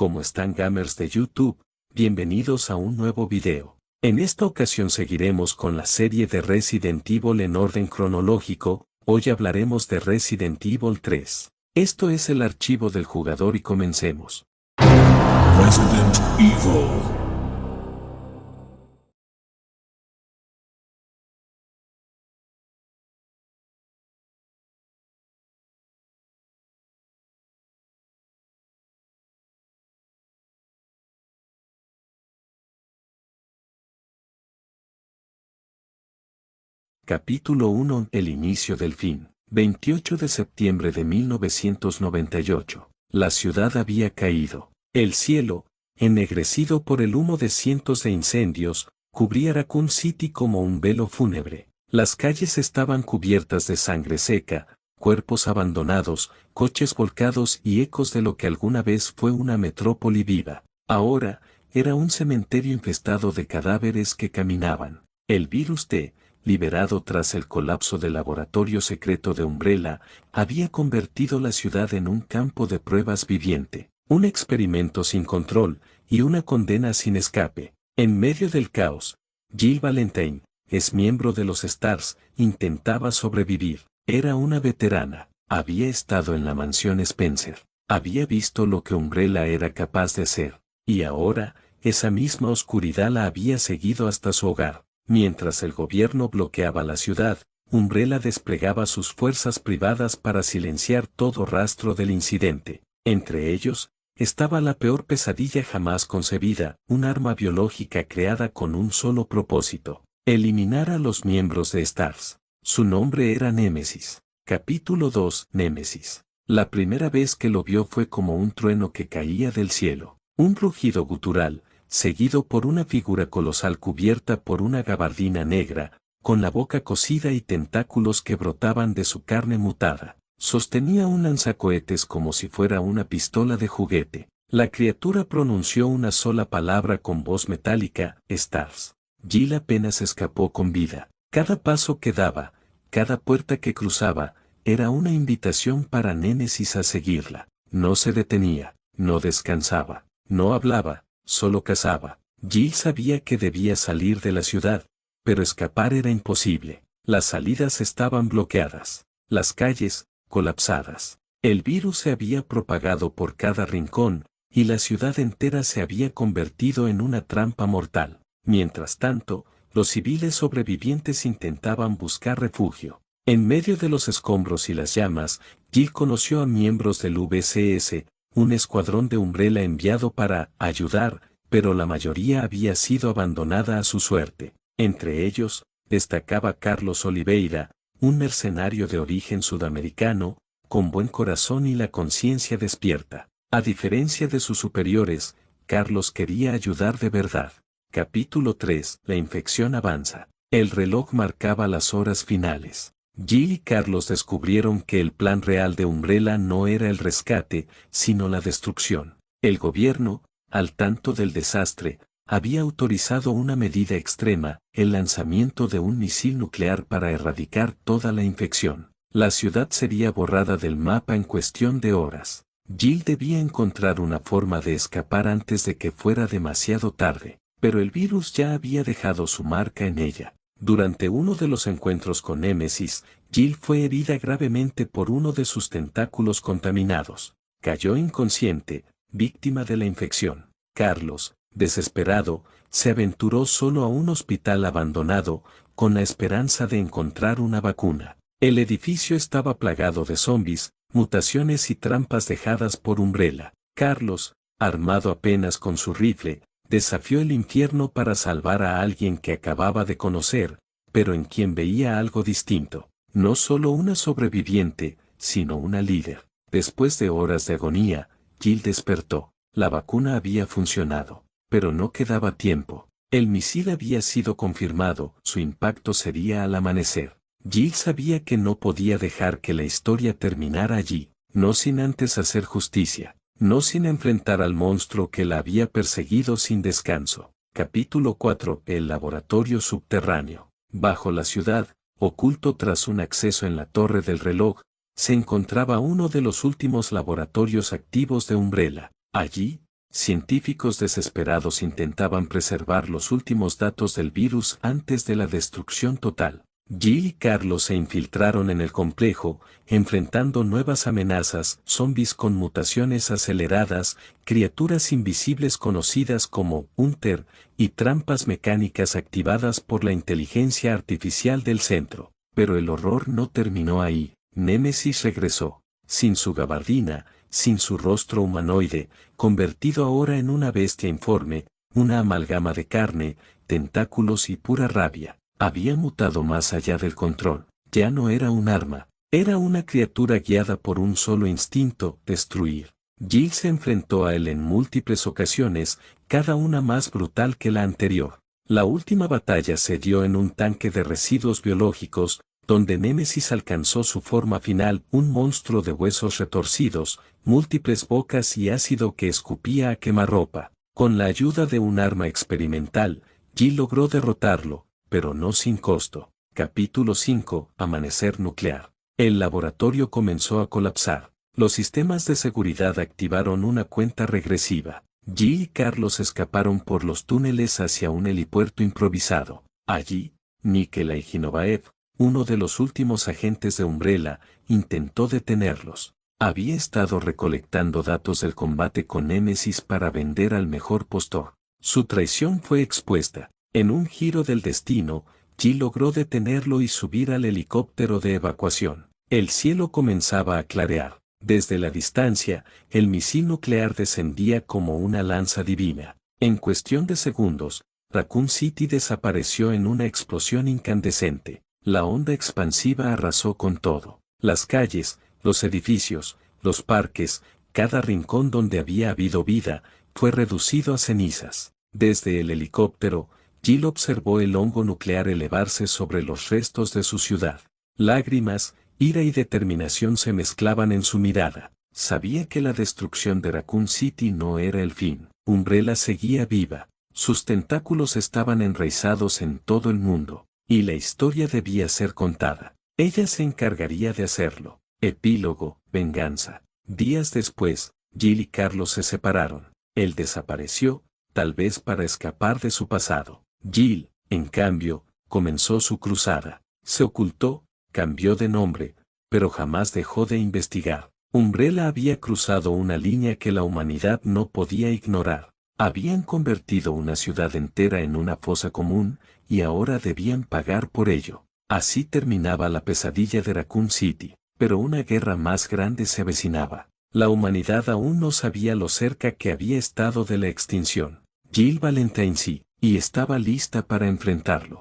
¿Cómo están gamers de YouTube? Bienvenidos a un nuevo video. En esta ocasión seguiremos con la serie de Resident Evil en orden cronológico. Hoy hablaremos de Resident Evil 3. Esto es el archivo del jugador y comencemos. Resident Evil. Capítulo 1. El inicio del fin. 28 de septiembre de 1998. La ciudad había caído. El cielo, ennegrecido por el humo de cientos de incendios, cubría Raccoon City como un velo fúnebre. Las calles estaban cubiertas de sangre seca, cuerpos abandonados, coches volcados y ecos de lo que alguna vez fue una metrópoli viva. Ahora, era un cementerio infestado de cadáveres que caminaban. El virus T, liberado tras el colapso del laboratorio secreto de Umbrella, había convertido la ciudad en un campo de pruebas viviente, un experimento sin control y una condena sin escape. En medio del caos, Jill Valentine, ex miembro de los Stars, intentaba sobrevivir. Era una veterana, había estado en la mansión Spencer, había visto lo que Umbrella era capaz de hacer, y ahora, esa misma oscuridad la había seguido hasta su hogar. Mientras el gobierno bloqueaba la ciudad, Umbrella desplegaba sus fuerzas privadas para silenciar todo rastro del incidente. Entre ellos, estaba la peor pesadilla jamás concebida, un arma biológica creada con un solo propósito: eliminar a los miembros de Stars. Su nombre era Némesis. Capítulo 2. Némesis. La primera vez que lo vio fue como un trueno que caía del cielo. Un rugido gutural, seguido por una figura colosal cubierta por una gabardina negra, con la boca cocida y tentáculos que brotaban de su carne mutada. Sostenía un lanzacohetes como si fuera una pistola de juguete. La criatura pronunció una sola palabra con voz metálica: Stars. Jill apenas escapó con vida. Cada paso que daba, cada puerta que cruzaba, era una invitación para Némesis a seguirla. No se detenía, no descansaba, no hablaba, solo cazaba. Jill sabía que debía salir de la ciudad, pero escapar era imposible. Las salidas estaban bloqueadas, las calles, colapsadas. El virus se había propagado por cada rincón, y la ciudad entera se había convertido en una trampa mortal. Mientras tanto, los civiles sobrevivientes intentaban buscar refugio. En medio de los escombros y las llamas, Jill conoció a miembros del VCS, un escuadrón de Umbrella enviado para ayudar, pero la mayoría había sido abandonada a su suerte. Entre ellos, destacaba Carlos Oliveira, un mercenario de origen sudamericano, con buen corazón y la conciencia despierta. A diferencia de sus superiores, Carlos quería ayudar de verdad. Capítulo 3. La infección avanza. El reloj marcaba las horas finales. Jill y Carlos descubrieron que el plan real de Umbrella no era el rescate, sino la destrucción. El gobierno, al tanto del desastre, había autorizado una medida extrema: el lanzamiento de un misil nuclear para erradicar toda la infección. La ciudad sería borrada del mapa en cuestión de horas. Jill debía encontrar una forma de escapar antes de que fuera demasiado tarde, pero el virus ya había dejado su marca en ella. Durante uno de los encuentros con Némesis, Jill fue herida gravemente por uno de sus tentáculos contaminados. Cayó inconsciente, víctima de la infección. Carlos, desesperado, se aventuró solo a un hospital abandonado, con la esperanza de encontrar una vacuna. El edificio estaba plagado de zombies, mutaciones y trampas dejadas por Umbrella. Carlos, armado apenas con su rifle, desafió el infierno para salvar a alguien que acababa de conocer, pero en quien veía algo distinto. No solo una sobreviviente, sino una líder. Después de horas de agonía, Jill despertó. La vacuna había funcionado, pero no quedaba tiempo. El misil había sido confirmado, su impacto sería al amanecer. Jill sabía que no podía dejar que la historia terminara allí, no sin antes hacer justicia. No sin enfrentar al monstruo que la había perseguido sin descanso. Capítulo 4. El laboratorio subterráneo. Bajo la ciudad, oculto tras un acceso en la torre del reloj, se encontraba uno de los últimos laboratorios activos de Umbrella. Allí, Científicos desesperados intentaban preservar los últimos datos del virus antes de la destrucción total. Jill y Carlos se infiltraron en el complejo, enfrentando nuevas amenazas, zombies con mutaciones aceleradas, criaturas invisibles conocidas como Hunter, y trampas mecánicas activadas por la inteligencia artificial del centro. Pero el horror no terminó ahí. Némesis regresó, sin su gabardina, sin su rostro humanoide, convertido ahora en una bestia informe, una amalgama de carne, tentáculos y pura rabia. Había mutado más allá del control. Ya no era un arma, era una criatura guiada por un solo instinto: destruir. Jill se enfrentó a él en múltiples ocasiones, cada una más brutal que la anterior. La última batalla se dio en un tanque de residuos biológicos, donde Némesis alcanzó su forma final, un monstruo de huesos retorcidos, múltiples bocas y ácido que escupía a quemarropa. Con la ayuda de un arma experimental, Jill logró derrotarlo, pero no sin costo. Capítulo 5. Amanecer nuclear. El laboratorio comenzó a colapsar. Los sistemas de seguridad activaron una cuenta regresiva. Jill y Carlos escaparon por los túneles hacia un helipuerto improvisado. Allí, Nikolai Ginovaev, uno de los últimos agentes de Umbrella, intentó detenerlos. Había estado recolectando datos del combate con Némesis para vender al mejor postor. Su traición fue expuesta. En un giro del destino, Jill logró detenerlo y subir al helicóptero de evacuación. El cielo comenzaba a clarear. Desde la distancia, el misil nuclear descendía como una lanza divina. En cuestión de segundos, Raccoon City desapareció en una explosión incandescente. La onda expansiva arrasó con todo. Las calles, los edificios, los parques, cada rincón donde había habido vida, fue reducido a cenizas. Desde el helicóptero, Jill observó el hongo nuclear elevarse sobre los restos de su ciudad. Lágrimas, ira y determinación se mezclaban en su mirada. Sabía que la destrucción de Raccoon City no era el fin. Umbrella seguía viva. Sus tentáculos estaban enraizados en todo el mundo. Y la historia debía ser contada. Ella se encargaría de hacerlo. Epílogo, venganza. Días después, Jill y Carlos se separaron. Él desapareció, tal vez para escapar de su pasado. Jill, en cambio, comenzó su cruzada. Se ocultó, cambió de nombre, pero jamás dejó de investigar. Umbrella había cruzado una línea que la humanidad no podía ignorar. Habían convertido una ciudad entera en una fosa común, y ahora debían pagar por ello. Así terminaba la pesadilla de Raccoon City, pero una guerra más grande se avecinaba. La humanidad aún no sabía lo cerca que había estado de la extinción. Jill Valentine sí, y estaba lista para enfrentarlo.